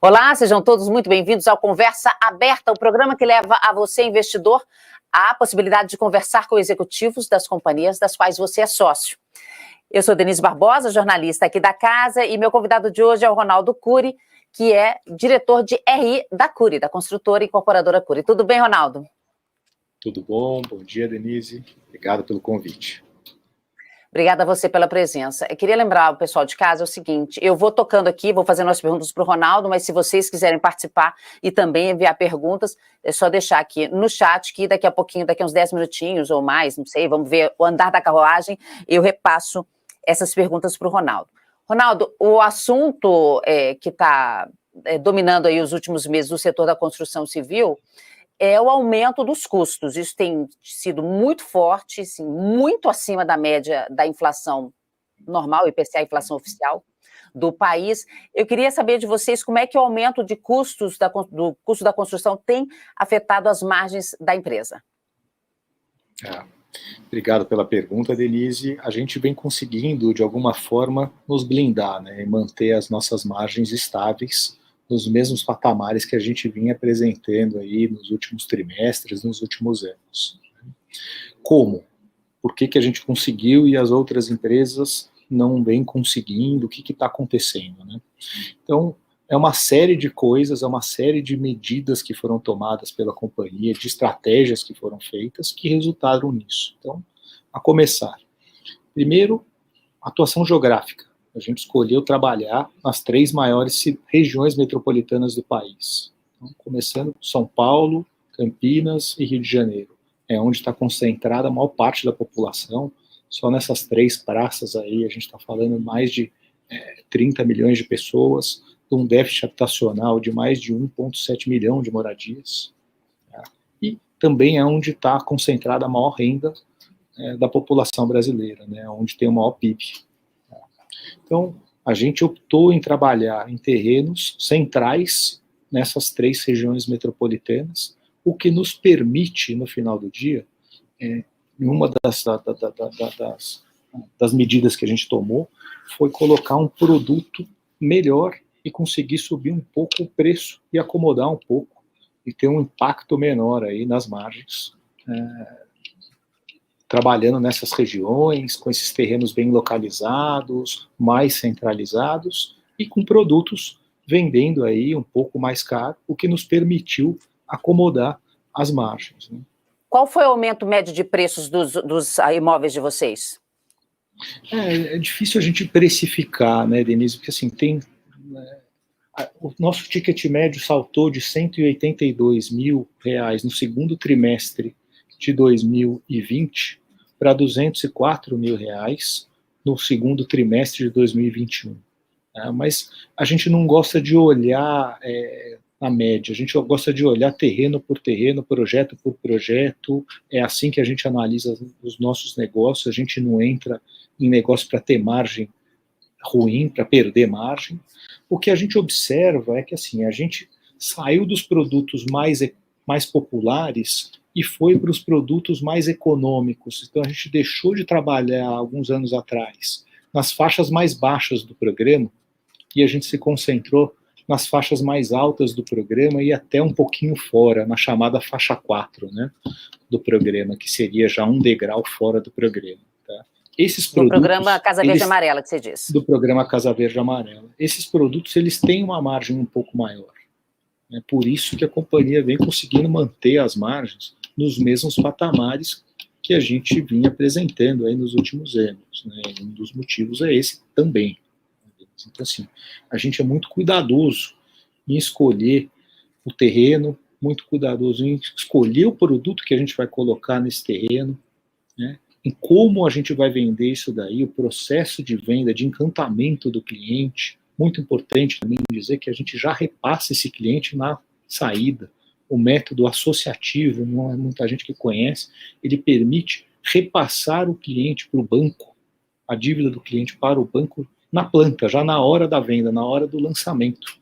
Olá, sejam todos muito bem-vindos ao Conversa Aberta, o programa que leva a você, investidor, a possibilidade de conversar com executivos das companhias das quais você é sócio. Eu sou Denise Barbosa, jornalista aqui da casa, e meu convidado de hoje é o Ronaldo Cury, que é diretor de RI da Cury, da construtora e incorporadora Cury. Tudo bem, Ronaldo? Tudo bom, bom dia, Denise. Obrigado pelo convite. Obrigada a você pela presença. Eu queria lembrar o pessoal de casa o seguinte, eu vou tocando aqui, vou fazendo as perguntas para o Ronaldo, mas se vocês quiserem participar e também enviar perguntas, é só deixar aqui no chat, que daqui a pouquinho, daqui a uns 10 minutinhos ou mais, não sei, vamos ver o andar da carruagem, eu repasso essas perguntas para o Ronaldo. Ronaldo, o assunto que está dominando aí os últimos meses do setor da construção civil é o aumento dos custos. Isso tem sido muito forte, assim, muito acima da média da inflação normal, IPCA, inflação oficial do país. Eu queria saber de vocês como é que o aumento de custos do custo da construção tem afetado as margens da empresa. Obrigado pela pergunta, Denise. A gente vem conseguindo, de alguma forma, nos blindar, né, e manter as nossas margens estáveis nos mesmos patamares que a gente vinha apresentando aí nos últimos trimestres, nos últimos anos. Como? Por que a gente conseguiu e as outras empresas não vêm conseguindo? O que está acontecendo, né? Então, é uma série de coisas, é uma série de medidas que foram tomadas pela companhia, de estratégias que foram feitas, que resultaram nisso. Então, a começar. Primeiro, atuação geográfica. A gente escolheu trabalhar nas 3 maiores regiões metropolitanas do país. Então, começando com São Paulo, Campinas e Rio de Janeiro. É onde está concentrada a maior parte da população. Só nessas 3 praças aí, a gente está falando mais de 30 milhões de pessoas, um déficit habitacional de mais de 1,7 milhão de moradias. E também é onde está concentrada a maior renda da população brasileira, né, onde tem o maior PIB. Então, a gente optou em trabalhar em terrenos centrais nessas 3 regiões metropolitanas, o que nos permite, no final do dia, uma das medidas que a gente tomou foi colocar um produto melhor e conseguir subir um pouco o preço e acomodar um pouco e ter um impacto menor aí nas margens, trabalhando nessas regiões, com esses terrenos bem localizados, mais centralizados e com produtos vendendo aí um pouco mais caro, o que nos permitiu acomodar as margens, né? Qual foi o aumento médio de preços dos imóveis de vocês? É difícil a gente precificar, né, Denise, porque assim, o nosso ticket médio saltou de R$182 mil no segundo trimestre de 2020 para R$204 mil no segundo trimestre de 2021. Mas a gente não gosta de olhar a média, a gente gosta de olhar terreno por terreno, projeto por projeto. É assim que a gente analisa os nossos negócios. A gente não entra em negócio para ter margem ruim, para perder margem. O que a gente observa é que assim, a gente saiu dos produtos mais populares e foi para os produtos mais econômicos. Então a gente deixou de trabalhar alguns anos atrás nas faixas mais baixas do programa e a gente se concentrou nas faixas mais altas do programa e até um pouquinho fora, na chamada faixa 4, né, do programa, que seria já um degrau fora do programa. Tá? Esses produtos, do programa Casa Verde Amarela, que você disse. Do programa Casa Verde Amarela. Esses produtos, eles têm uma margem um pouco maior. É por isso que a companhia vem conseguindo manter as margens nos mesmos patamares que a gente vinha apresentando aí nos últimos anos, né? Um dos motivos é esse também. Então, assim, a gente é muito cuidadoso em escolher o terreno, muito cuidadoso em escolher o produto que a gente vai colocar nesse terreno, né? Em como a gente vai vender isso daí, o processo de venda, de encantamento do cliente. Muito importante também dizer que a gente já repassa esse cliente na saída. O método associativo, não é muita gente que conhece, ele permite repassar o cliente para o banco, a dívida do cliente para o banco na planta, já na hora da venda, na hora do lançamento.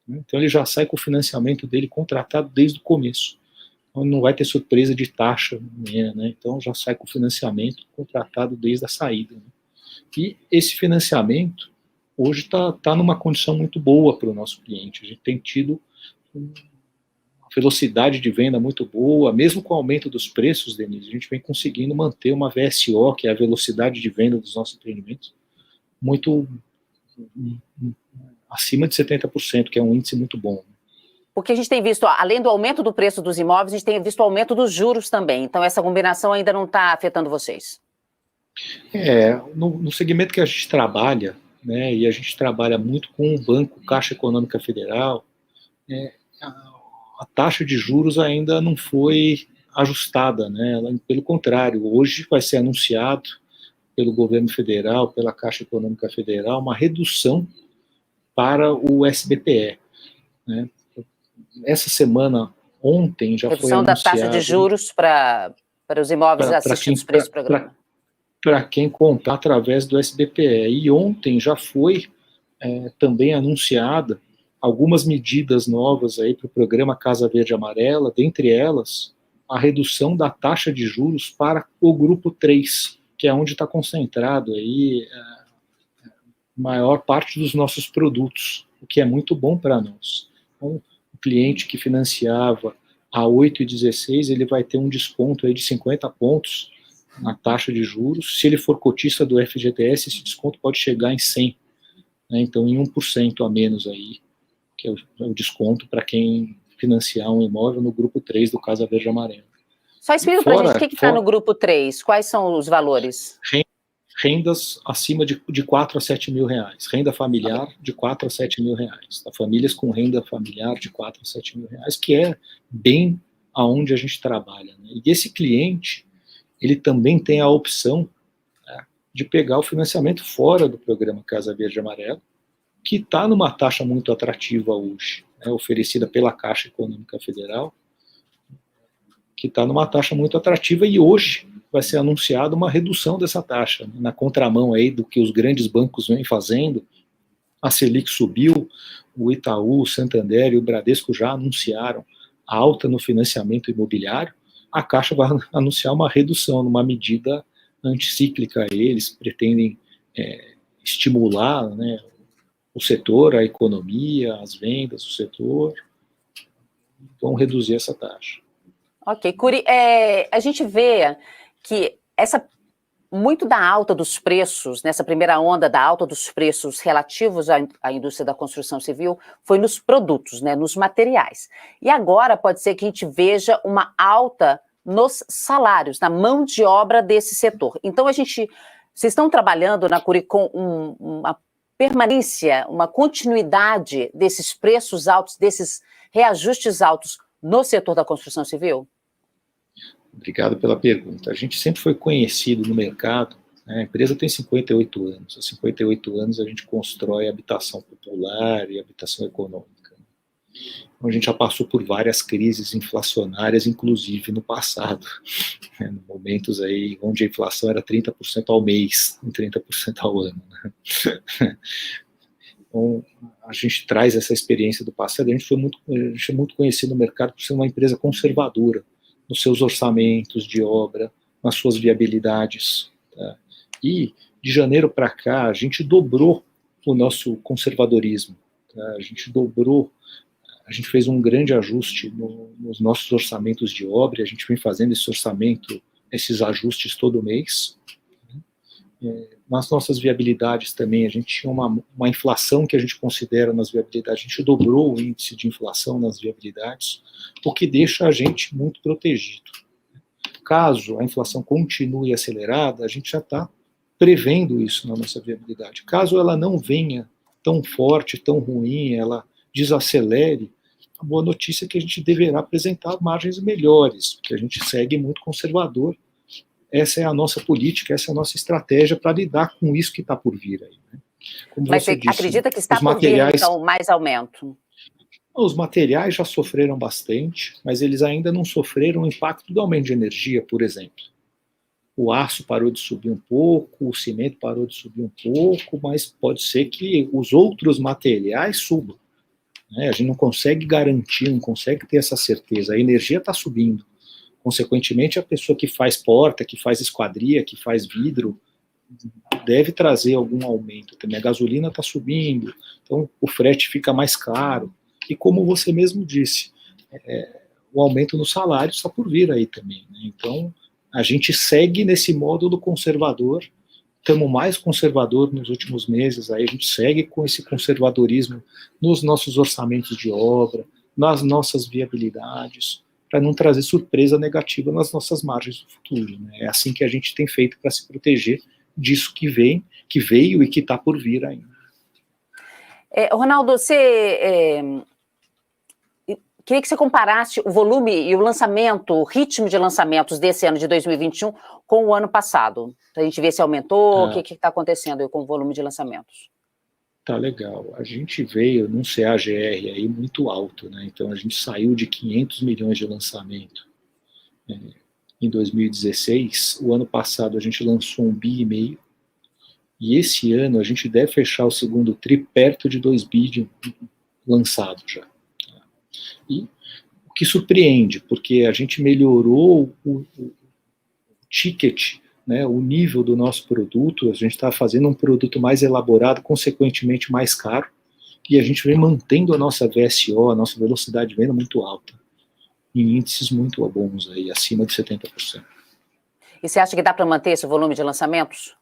Então ele já sai com o financiamento dele contratado desde o começo. Então, não vai ter surpresa de taxa, né? Então já sai com o financiamento contratado desde a saída. Né? E esse financiamento, hoje está numa condição muito boa para o nosso cliente. A gente tem tido uma velocidade de venda muito boa, mesmo com o aumento dos preços, Denise, a gente vem conseguindo manter uma VSO, que é a velocidade de venda dos nossos empreendimentos, muito acima de 70%, que é um índice muito bom. Porque a gente tem visto, além do aumento do preço dos imóveis, a gente tem visto o aumento dos juros também. Então, essa combinação ainda não está afetando vocês? No segmento que a gente trabalha, né, e a gente trabalha muito com o Banco Caixa Econômica Federal, a taxa de juros ainda não foi ajustada, né? Pelo contrário, hoje vai ser anunciado pelo governo federal, pela Caixa Econômica Federal, uma redução para o SBPE, né? Essa semana, ontem, já foi anunciado... Redução da taxa de juros para os imóveis assistidos por esse programa. Para quem comprar através do SBPE. E ontem já foi também anunciada algumas medidas novas aí para o programa Casa Verde e Amarela, dentre elas, a redução da taxa de juros para o grupo 3, que é onde está concentrado aí a maior parte dos nossos produtos, o que é muito bom para nós. Então, o cliente que financiava a 8,16, ele vai ter um desconto aí de 50 pontos na taxa de juros. Se ele for cotista do FGTS, esse desconto pode chegar em 100, né? Então em 1% a menos aí, que é o desconto para quem financiar um imóvel no grupo 3 do Casa Verde e Amarela. Só explica para a gente o que está no grupo 3, quais são os valores? Rendas acima de 4 a 7 mil reais, renda familiar de 4 a 7 mil reais, tá? Famílias com renda familiar de 4 a 7 mil reais, que é bem aonde a gente trabalha, né? E esse cliente, ele também tem a opção, né, de pegar o financiamento fora do programa Casa Verde e Amarela, que está numa taxa muito atrativa hoje, né, oferecida pela Caixa Econômica Federal, que está numa taxa muito atrativa, e hoje vai ser anunciada uma redução dessa taxa, na contramão aí do que os grandes bancos vêm fazendo. A Selic subiu, o Itaú, o Santander e o Bradesco já anunciaram a alta no financiamento imobiliário. A Caixa vai anunciar uma redução, numa medida anticíclica. Eles pretendem estimular, né, o setor, a economia, as vendas, o setor, vão reduzir essa taxa. Ok, Curi, a gente vê que muito da alta dos preços, nessa primeira onda da alta dos preços relativos à indústria da construção civil, foi nos produtos, né, nos materiais. E agora pode ser que a gente veja uma alta nos salários, na mão de obra desse setor. Então, vocês estão trabalhando na Curi com uma permanência, uma continuidade desses preços altos, desses reajustes altos no setor da construção civil? Obrigado pela pergunta. A gente sempre foi conhecido no mercado, né? A empresa tem 58 anos. Há 58 anos a gente constrói habitação popular e habitação econômica. Então, a gente já passou por várias crises inflacionárias, inclusive no passado, né? Momentos aí onde a inflação era 30% ao mês, 30% ao ano, né? Então, a gente traz essa experiência do passado. A gente é muito conhecido no mercado por ser uma empresa conservadora nos seus orçamentos de obra, nas suas viabilidades, tá? E de janeiro para cá a gente dobrou o nosso conservadorismo, tá? A gente fez um grande ajuste nos nossos orçamentos de obra. A gente vem fazendo esses ajustes todo mês. Nas nossas viabilidades também, a gente tinha uma inflação que a gente considera nas viabilidades, a gente dobrou o índice de inflação nas viabilidades, o que deixa a gente muito protegido. Caso a inflação continue acelerada, a gente já está prevendo isso na nossa viabilidade. Caso ela não venha tão forte, tão ruim, ela desacelere, a boa notícia é que a gente deverá apresentar margens melhores, porque a gente segue muito conservador. Essa é a nossa política, essa é a nossa estratégia para lidar com isso que está por vir aí, né? Como Mas você disse, acredita que está por vir, então, mais aumento? Os materiais já sofreram bastante, mas eles ainda não sofreram o impacto do aumento de energia, por exemplo. O aço parou de subir um pouco, o cimento parou de subir um pouco, mas pode ser que os outros materiais subam, né? A gente não consegue garantir, não consegue ter essa certeza. A energia está subindo. Consequentemente, a pessoa que faz porta, que faz esquadria, que faz vidro, deve trazer algum aumento também. A gasolina está subindo, então o frete fica mais caro. E como você mesmo disse, o aumento no salário está por vir aí também, né? Então, a gente segue nesse módulo conservador, estamos mais conservador nos últimos meses, aí a gente segue com esse conservadorismo nos nossos orçamentos de obra, nas nossas viabilidades, para não trazer surpresa negativa nas nossas margens do futuro, né? É assim que a gente tem feito para se proteger disso que veio e que está por vir ainda. Ronaldo, queria que você comparasse o volume e o lançamento, o ritmo de lançamentos desse ano de 2021 com o ano passado. Para a gente ver se aumentou, o que está acontecendo com o volume de lançamentos. Tá legal. A gente veio num CAGR aí muito alto, né? Então a gente saiu de 500 milhões de lançamento em 2016. O ano passado a gente lançou 1,5 bi. E esse ano a gente deve fechar o segundo tri perto de 2 bi lançado já. E o que surpreende, porque a gente melhorou o ticket, né, o nível do nosso produto, a gente está fazendo um produto mais elaborado, consequentemente mais caro, e a gente vem mantendo a nossa VSO, a nossa velocidade de venda muito alta, em índices muito bons, aí, acima de 70%. E você acha que dá para manter esse volume de lançamentos?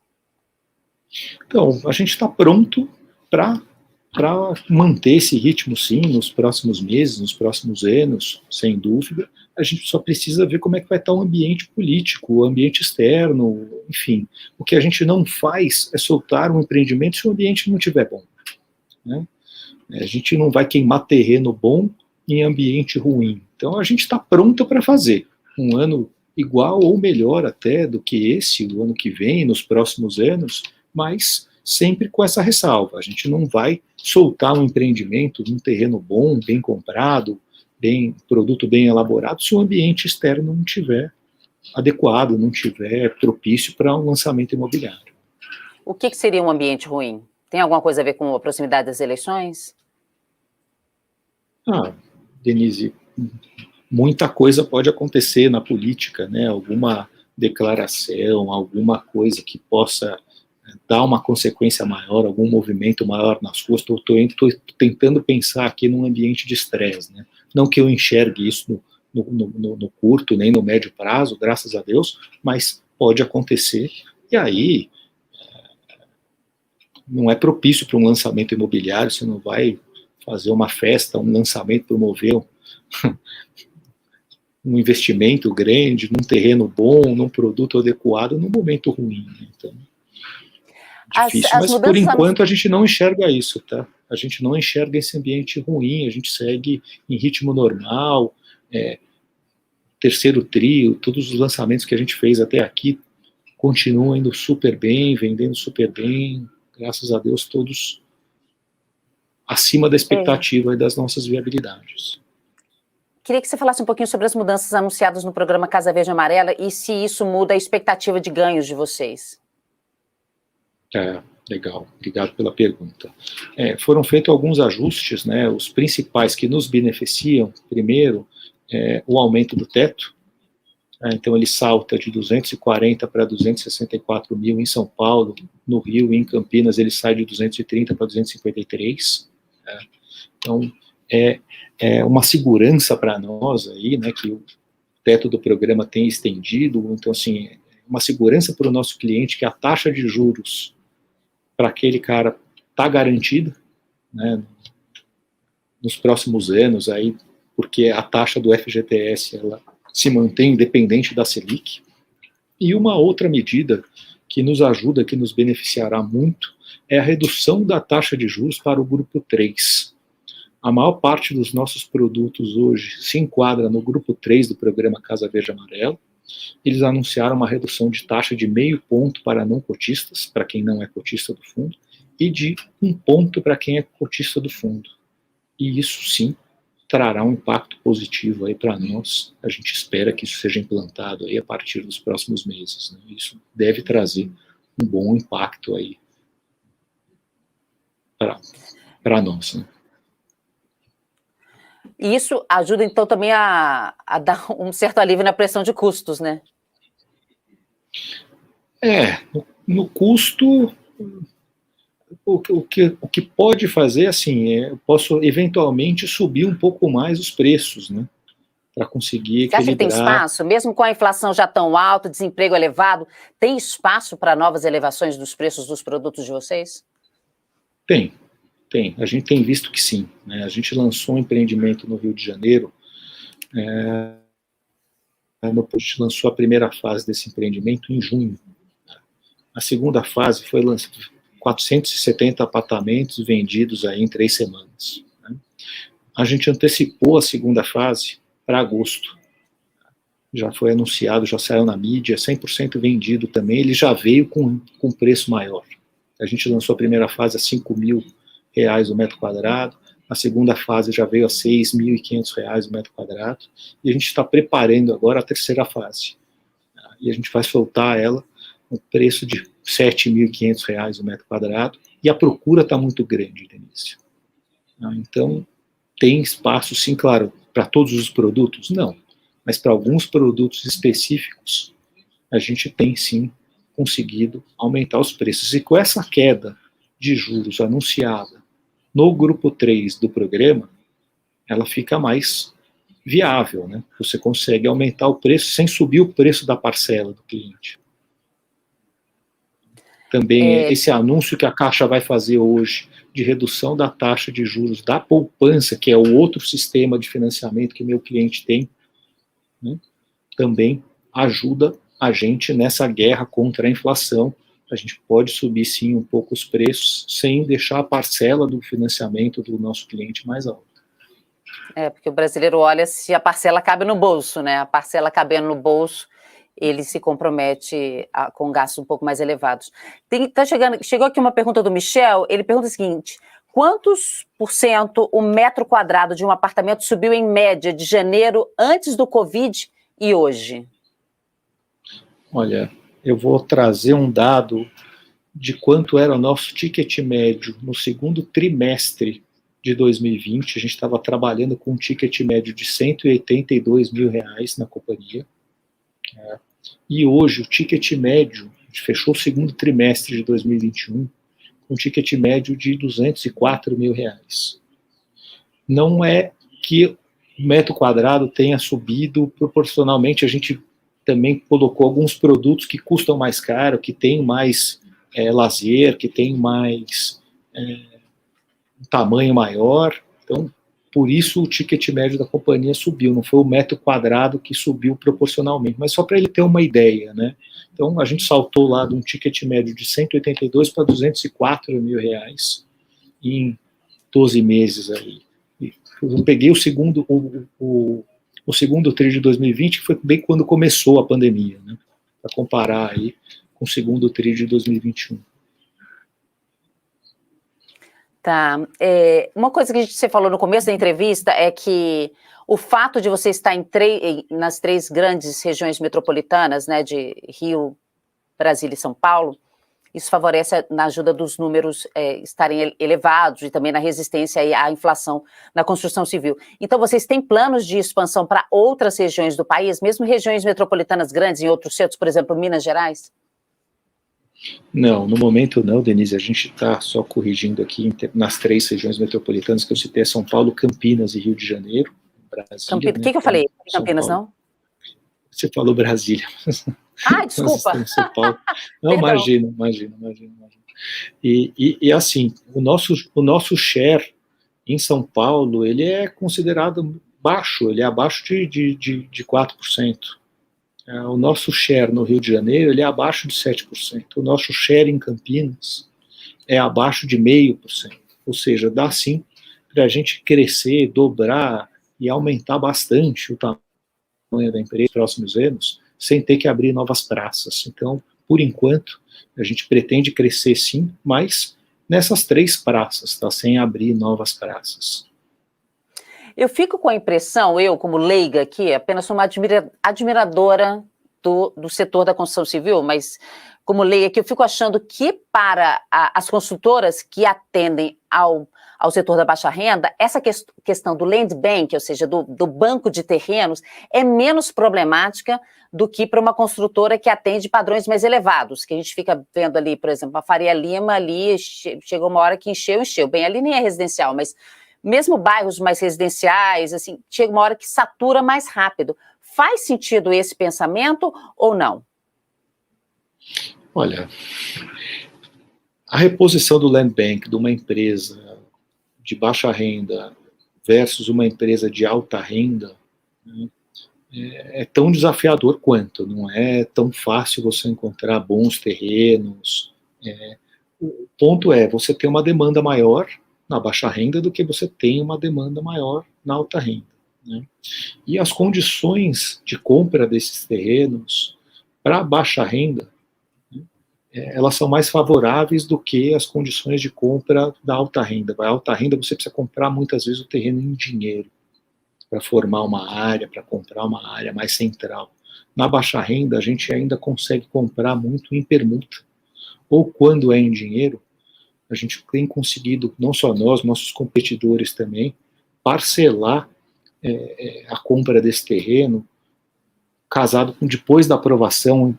Então, a gente está pronto para manter esse ritmo, sim, nos próximos meses, nos próximos anos, sem dúvida. A gente só precisa ver como é que vai estar o ambiente político, o ambiente externo, enfim. O que a gente não faz é soltar um empreendimento se o ambiente não estiver bom, né? A gente não vai queimar terreno bom em ambiente ruim. Então, a gente está pronto para fazer um ano igual ou melhor até do que esse, o ano que vem, nos próximos anos, mas sempre com essa ressalva. A gente não vai soltar um empreendimento num terreno bom, bem comprado, produto bem elaborado, se o ambiente externo não estiver adequado, não estiver propício para um lançamento imobiliário. O que seria um ambiente ruim? Tem alguma coisa a ver com a proximidade das eleições? Denise, muita coisa pode acontecer na política, né? Alguma declaração, alguma coisa que possa dar uma consequência maior, algum movimento maior nas ruas. Estou tentando pensar aqui num ambiente de estresse, né? Não que eu enxergue isso no curto, nem no médio prazo, graças a Deus, mas pode acontecer, e aí não é propício para um lançamento imobiliário. Você não vai fazer uma festa, um lançamento, promover um investimento grande, num terreno bom, num produto adequado, num momento ruim. Então, difícil, mas por enquanto a gente não enxerga isso, tá? A gente não enxerga esse ambiente ruim, a gente segue em ritmo normal, terceiro trio, todos os lançamentos que a gente fez até aqui continuam indo super bem, vendendo super bem, graças a Deus, todos acima da expectativa e das nossas viabilidades. Queria que você falasse um pouquinho sobre as mudanças anunciadas no programa Casa Verde e Amarela e se isso muda a expectativa de ganhos de vocês. Legal, obrigado pela pergunta. Foram feitos alguns ajustes, né, os principais que nos beneficiam. Primeiro, o aumento do teto, então ele salta de 240 para 264 mil em São Paulo, no Rio e em Campinas ele sai de 230 para 253, então é uma segurança para nós aí, né, que o teto do programa tem estendido. Então, assim, uma segurança para o nosso cliente que a taxa de juros para aquele cara está garantida, né, nos próximos anos, aí, porque a taxa do FGTS ela se mantém independente da Selic. E uma outra medida que nos ajuda, que nos beneficiará muito, é a redução da taxa de juros para o grupo 3. A maior parte dos nossos produtos hoje se enquadra no grupo 3 do programa Casa Verde e Amarela. Eles anunciaram uma redução de taxa de 0,5 ponto para não cotistas, para quem não é cotista do fundo, e de 1 ponto para quem é cotista do fundo. E isso sim trará um impacto positivo aí para nós. A gente espera que isso seja implantado aí a partir dos próximos meses, né? Isso deve trazer um bom impacto aí para nós, né? E isso ajuda, então, também a dar um certo alívio na pressão de custos, né? No custo, o que pode fazer, assim, eu posso eventualmente subir um pouco mais os preços, né? Para conseguir Você acha que tem equilibrar. espaço? Mesmo com a inflação já tão alta, desemprego elevado, tem espaço para novas elevações dos preços dos produtos de vocês? Tem, tem. A gente tem visto que sim, né? A gente lançou um empreendimento no Rio de Janeiro, a gente lançou a primeira fase desse empreendimento em junho. A segunda fase foi 470 apartamentos vendidos aí em 3 semanas. Né? A gente antecipou a segunda fase para agosto. Já foi anunciado, já saiu na mídia, 100% vendido também, ele já veio com preço maior. A gente lançou a primeira fase a R$5.000 o metro quadrado, a segunda fase já veio a R$6.500 o metro quadrado, e a gente está preparando agora a terceira fase. E a gente vai soltar ela no preço de R$7.500 o metro quadrado, e a procura está muito grande, Denise. Então, tem espaço, sim, claro, para todos os produtos? Não. Mas para alguns produtos específicos, a gente tem, sim, conseguido aumentar os preços. E com essa queda de juros anunciada no grupo 3 do programa, ela fica mais viável, né? Você consegue aumentar o preço sem subir o preço da parcela do cliente. Também esse anúncio que a Caixa vai fazer hoje de redução da taxa de juros da poupança, que é o outro sistema de financiamento que meu cliente tem, né, também ajuda a gente nessa guerra contra a inflação. A gente pode subir, sim, um pouco os preços, sem deixar a parcela do financiamento do nosso cliente mais alta. Porque o brasileiro olha se a parcela cabe no bolso, né? A parcela cabendo no bolso, ele se compromete com gastos um pouco mais elevados. Chegou aqui uma pergunta do Michel, ele pergunta o seguinte: quantos por cento o metro quadrado de um apartamento subiu em média de janeiro antes do Covid e hoje? Olha, eu vou trazer um dado de quanto era o nosso ticket médio no segundo trimestre de 2020. A gente estava trabalhando com um ticket médio de R$182 mil na companhia. E hoje o ticket médio, a gente fechou o segundo trimestre de 2021 com um ticket médio de R$204 mil. Não é que o metro quadrado tenha subido proporcionalmente, a gente também colocou alguns produtos que custam mais caro, que tem mais lazer, que tem mais um tamanho maior. Então, por isso o ticket médio da companhia subiu, não foi o metro quadrado que subiu proporcionalmente, mas só para ele ter uma ideia, né? Então, a gente saltou lá de um ticket médio de 182 para R$204 mil em 12 meses aí. Eu peguei o segundo TRI de 2020, que foi bem quando começou a pandemia, né? Para comparar aí com o segundo TRI de 2021. Tá. Uma coisa que você falou no começo da entrevista é que o fato de você estar nas 3 grandes regiões metropolitanas, né, de Rio, Brasília e São Paulo, isso favorece na ajuda dos números estarem elevados e também na resistência à inflação na construção civil. Então, vocês têm planos de expansão para outras regiões do país, mesmo regiões metropolitanas grandes, em outros centros, por exemplo, Minas Gerais? Não, no momento não, Denise, a gente está só corrigindo aqui nas 3 regiões metropolitanas que eu citei, São Paulo, Campinas e Rio de Janeiro. Brasília, o que eu falei? Campinas, não? Você falou Brasília. Desculpa. São Paulo. Não, imagina. E assim, o nosso share em São Paulo, ele é considerado baixo, ele é abaixo de 4%. O nosso share no Rio de Janeiro, ele é abaixo de 7%. O nosso share em Campinas é abaixo de 0,5%. Ou seja, dá sim para a gente crescer, dobrar e aumentar bastante o tamanho da empresa nos próximos anos, sem ter que abrir novas praças. Então, por enquanto, a gente pretende crescer sim, mas nessas 3 praças, tá? Sem abrir novas praças. Eu fico com a impressão, eu como leiga aqui, apenas sou uma admiradora do setor da construção civil, mas como leiga aqui, eu fico achando que para as consultoras que atendem ao ao setor da baixa renda, essa questão do land bank, ou seja, do banco de terrenos, é menos problemática do que para uma construtora que atende padrões mais elevados, que a gente fica vendo ali, por exemplo, a Faria Lima ali, chegou uma hora que encheu, bem, ali nem é residencial, mas mesmo bairros mais residenciais, assim, chega uma hora que satura mais rápido. Faz sentido esse pensamento ou não? Olha, a reposição do land bank de uma empresa de baixa renda versus uma empresa de alta renda, né, é tão desafiador quanto, não é tão fácil você encontrar bons terrenos. O ponto é, você tem uma demanda maior na baixa renda do que você tem uma demanda maior na alta renda, né? E as condições de compra desses terrenos para baixa renda, né, elas são mais favoráveis do que as condições de compra da alta renda. A alta renda você precisa comprar muitas vezes o terreno em dinheiro para formar uma área, para comprar uma área mais central. Na baixa renda, a gente ainda consegue comprar muito em permuta, ou quando é em dinheiro, a gente tem conseguido, não só nós, nossos competidores também, parcelar a compra desse terreno, casado com depois da aprovação,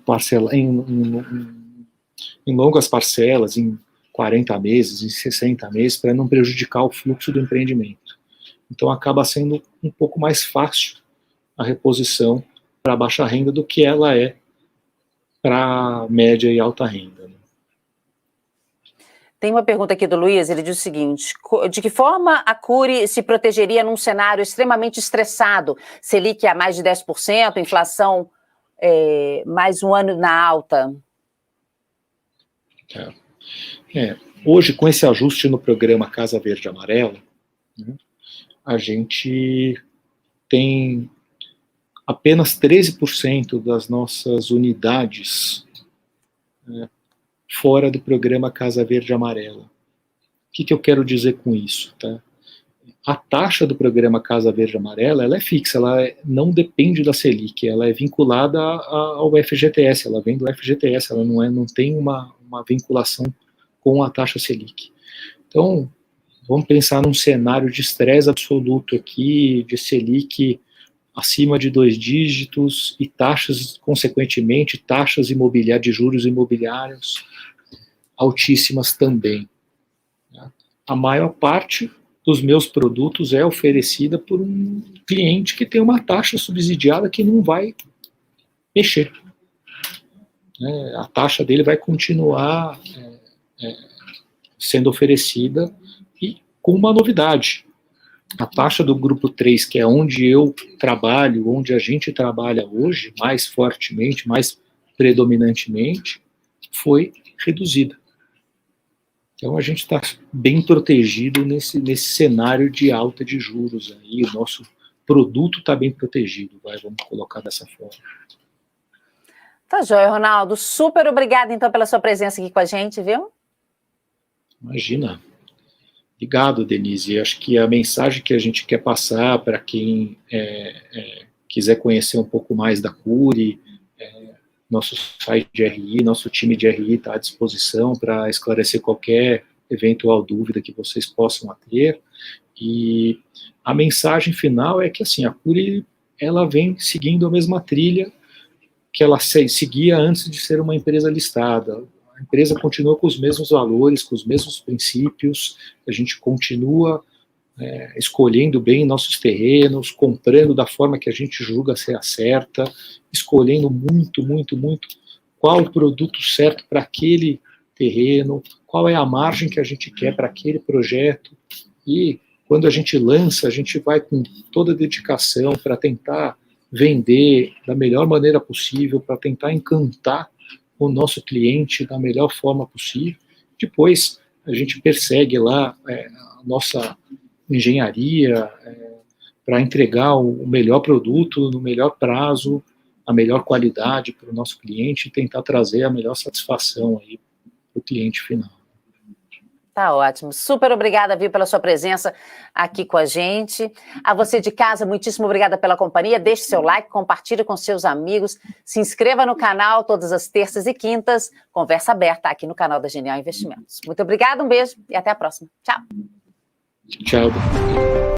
em longas parcelas, em 40 meses, em 60 meses, para não prejudicar o fluxo do empreendimento. Então acaba sendo um pouco mais fácil a reposição para baixa renda do que ela é para média e alta renda. Tem uma pergunta aqui do Luiz, ele diz o seguinte: de que forma a Cury se protegeria num cenário extremamente estressado, Selic a mais de 10%, inflação mais um ano na alta? Hoje, com esse ajuste no programa Casa Verde Amarela, né, a gente tem apenas 13% das nossas unidades fora do programa Casa Verde Amarela. O que eu quero dizer com isso? Tá? A taxa do programa Casa Verde Amarela ela é fixa, ela não depende da Selic, ela é vinculada ao FGTS, ela vem do FGTS, ela não tem uma vinculação com a taxa Selic. Então, vamos pensar num cenário de estresse absoluto aqui, de Selic acima de 2 dígitos e taxas, consequentemente, taxas imobiliárias, de juros imobiliários altíssimas também. A maior parte dos meus produtos é oferecida por um cliente que tem uma taxa subsidiada que não vai mexer. A taxa dele vai continuar sendo oferecida e com uma novidade. A taxa do grupo 3, que é onde eu trabalho, onde a gente trabalha hoje, mais fortemente, mais predominantemente, foi reduzida. Então a gente está bem protegido nesse cenário de alta de juros. Aí, o nosso produto está bem protegido, vamos colocar dessa forma. Tá joia, Ronaldo. Super obrigada, então, pela sua presença aqui com a gente, viu? Imagina. Obrigado, Denise. Acho que a mensagem que a gente quer passar para quem quiser conhecer um pouco mais da Cury, nosso site de RI, nosso time de RI está à disposição para esclarecer qualquer eventual dúvida que vocês possam ter. E a mensagem final é que assim, a Cury ela vem seguindo a mesma trilha que ela seguia antes de ser uma empresa listada. A empresa continua com os mesmos valores, com os mesmos princípios, a gente continua escolhendo bem nossos terrenos, comprando da forma que a gente julga ser a certa, escolhendo muito qual o produto certo para aquele terreno, qual é a margem que a gente quer para aquele projeto, e quando a gente lança, a gente vai com toda a dedicação para tentar vender da melhor maneira possível, para tentar encantar o nosso cliente da melhor forma possível. Depois a gente persegue lá a nossa engenharia para entregar o melhor produto no melhor prazo, a melhor qualidade para o nosso cliente e tentar trazer a melhor satisfação aí para o cliente final. Tá ótimo. Super obrigada, viu, pela sua presença aqui com a gente. A você de casa, muitíssimo obrigada pela companhia. Deixe seu like, compartilhe com seus amigos, se inscreva no canal todas as terças e quintas. Conversa aberta aqui no canal da Genial Investimentos. Muito obrigada, um beijo e até a próxima. Tchau. Tchau.